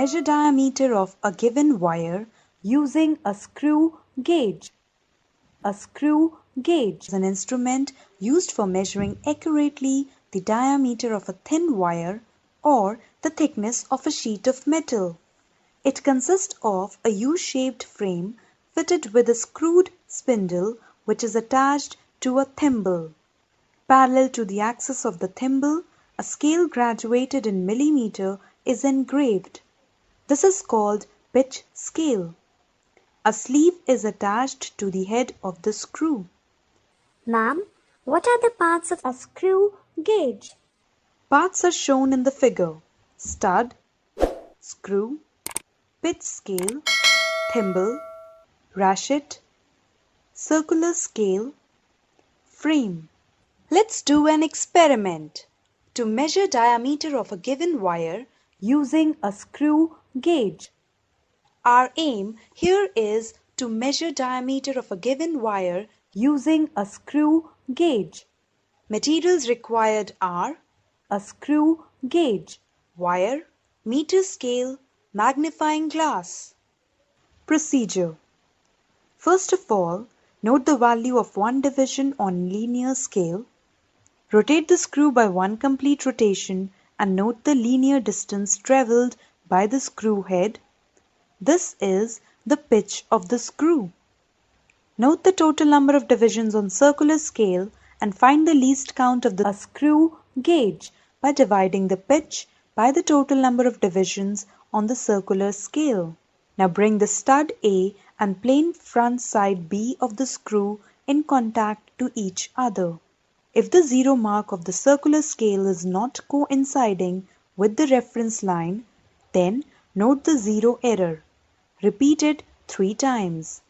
measure diameter of a given wire using a screw gauge. A screw gauge is an instrument used for measuring accurately the diameter of a thin wire or the thickness of a sheet of metal. It consists of a U-shaped frame fitted with a screwed spindle which is attached to a thimble. Parallel to the axis of the thimble, a scale graduated in millimeter is engraved. This is called pitch scale. A sleeve is attached to the head of the screw. Ma'am, what are the parts of a screw gauge? Parts are shown in the figure: stud, screw, pitch scale, thimble, ratchet, circular scale, frame. Let's do an experiment to measure diameter of a given wire using a screw gauge. Our aim here is to measure diameter of a given wire using a screw gauge. Materials required are a screw gauge, wire, meter scale, magnifying glass. Procedure. First of all, note the value of one division on linear scale. Rotate the screw by one complete rotation and note the linear distance travelled by the screw head. This is the pitch of the screw. Note the total number of divisions on circular scale and find the least count of the screw gauge by dividing the pitch by the total number of divisions on the circular scale. Now bring the stud A and plain front side B of the screw in contact to each other. If the zero mark of the circular scale is not coinciding with the reference line, then note the zero error. Repeat it 3 times.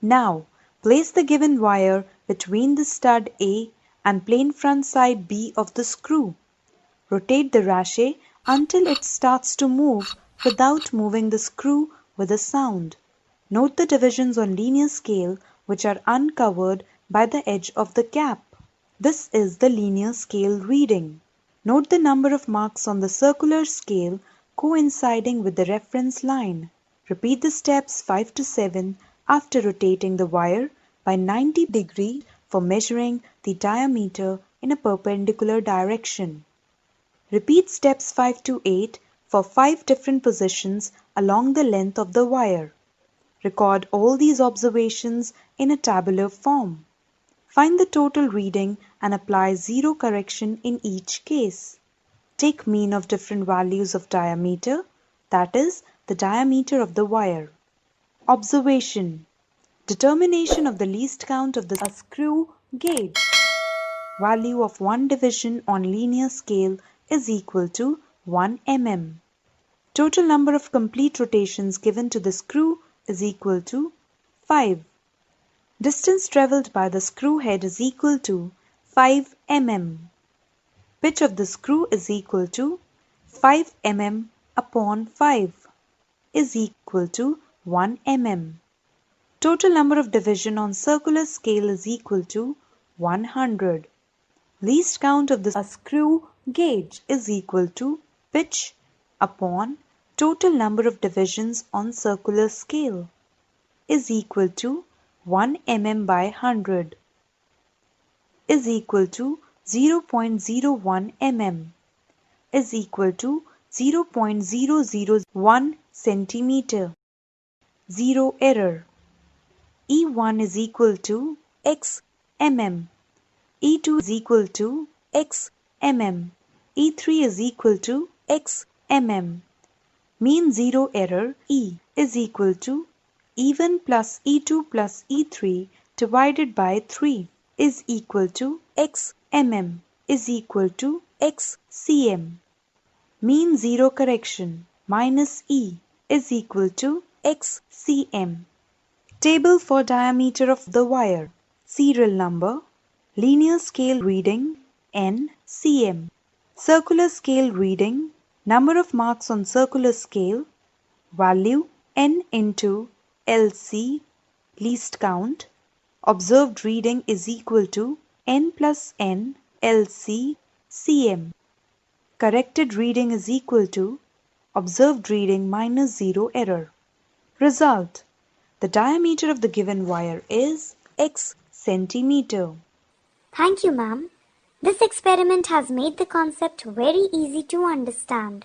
Now, place the given wire between the stud A and plain front side B of the screw. Rotate the ratchet until it starts to move without moving the screw with a sound. Note the divisions on linear scale which are uncovered by the edge of the gap. This is the linear scale reading. Note the number of marks on the circular scale coinciding with the reference line. Repeat the steps 5 to 7 after rotating the wire by 90 degrees for measuring the diameter in a perpendicular direction. Repeat steps 5 to 8 for 5 different positions along the length of the wire. Record all these observations in a tabular form. Find the total reading and apply zero correction in each case. Take mean of different values of diameter, that is, the diameter of the wire. Observation. Determination of the least count of the screw gauge. Value of one division on linear scale is equal to 1 mm. Total number of complete rotations given to the screw is equal to 5. Distance travelled by the screw head is equal to 5 mm. Pitch of the screw is equal to 5 mm upon 5 is equal to 1 mm. Total number of division on circular scale is equal to 100. Least count of the screw gauge is equal to pitch upon total number of divisions on circular scale is equal to 1 mm by 100 is equal to 0.01 mm is equal to 0.001 centimeter. Zero error. E1 is equal to x mm. E2 is equal to x mm. E3 is equal to x mm. Mean zero error E is equal to E1 plus E2 plus E3 divided by 3 is equal to x mm is equal to x cm. Mean zero correction minus E is equal to x cm. Table for diameter of the wire. Serial number. Linear scale reading N cm. Circular scale reading. Number of marks on circular scale. Value N into LC. Least count. Observed reading is equal to N plus N LC cm. Corrected reading is equal to Observed reading -0 error. Result: the diameter of the given wire is X centimeter. Thank you, ma'am. This experiment has made the concept very easy to understand.